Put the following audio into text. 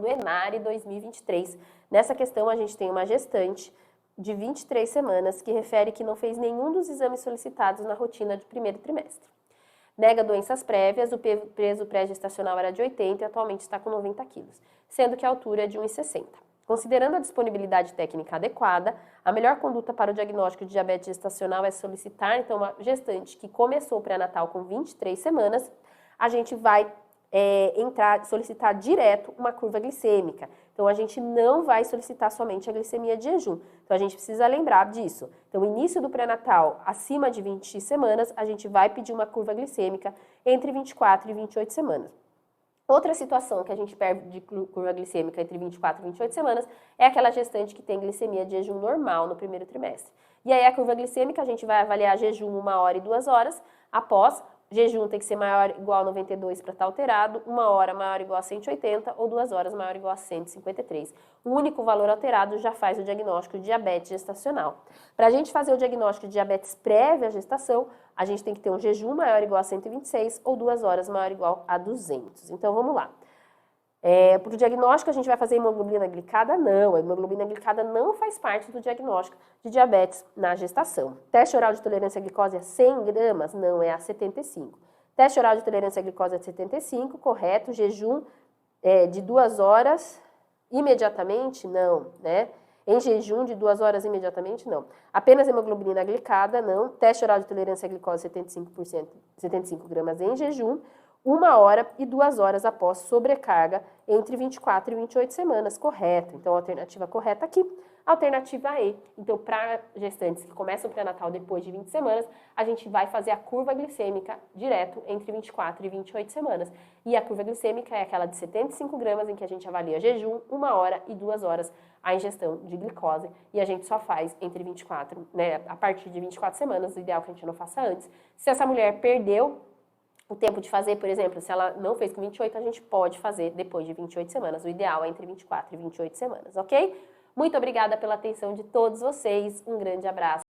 do ENARE 2023. Nessa questão, a gente tem uma gestante de 23 semanas que refere que não fez nenhum dos exames solicitados na rotina de primeiro trimestre. Nega doenças prévias, o peso pré-gestacional era de 80 e atualmente está com 90 quilos, sendo que a altura é de 1,60. Considerando a disponibilidade técnica adequada, a melhor conduta para o diagnóstico de diabetes gestacional é solicitar, então, uma gestante que começou o pré-natal com 23 semanas, a gente vai solicitar direto uma curva glicêmica. Então, a gente não vai solicitar somente a glicemia de jejum. Então, a gente precisa lembrar disso. Então, início do pré-natal, acima de 20 semanas, a gente vai pedir uma curva glicêmica entre 24 e 28 semanas. Outra situação que a gente perde de curva glicêmica entre 24 e 28 semanas é aquela gestante que tem glicemia de jejum normal no primeiro trimestre. E aí, a curva glicêmica, a gente vai avaliar jejum 1 hora e 2 horas após. Jejum tem que ser maior ou igual a 92 para estar alterado, 1 hora maior ou igual a 180 ou 2 horas maior ou igual a 153. O único valor alterado já faz o diagnóstico de diabetes gestacional. Para a gente fazer o diagnóstico de diabetes prévia à gestação, a gente tem que ter um jejum maior ou igual a 126 ou 2 horas maior ou igual a 200. Então, vamos lá. Para o diagnóstico, a gente vai fazer hemoglobina glicada? Não, a hemoglobina glicada não faz parte do diagnóstico de diabetes na gestação. Teste oral de tolerância à glicose a 100 gramas? Não, é a 75. Teste oral de tolerância à glicose a 75, correto. Jejum de 2 horas imediatamente? Não, né? Em jejum de 2 horas imediatamente? Não. Apenas hemoglobina glicada? Não. Teste oral de tolerância à glicose 75 gramas em jejum. 1 hora e 2 horas após sobrecarga entre 24 e 28 semanas, correto. Então, a alternativa correta aqui, alternativa E. Então, para gestantes que começam o pré-natal depois de 20 semanas, a gente vai fazer a curva glicêmica direto entre 24 e 28 semanas. E a curva glicêmica é aquela de 75 gramas, em que a gente avalia jejum, 1 hora e 2 horas a ingestão de glicose. E a gente só faz entre 24, né, a partir de 24 semanas, o ideal é que a gente não faça antes. Se essa mulher perdeu o tempo de fazer, por exemplo, se ela não fez com 28, a gente pode fazer depois de 28 semanas. O ideal é entre 24 e 28 semanas, ok? Muito obrigada pela atenção de todos vocês. Um grande abraço.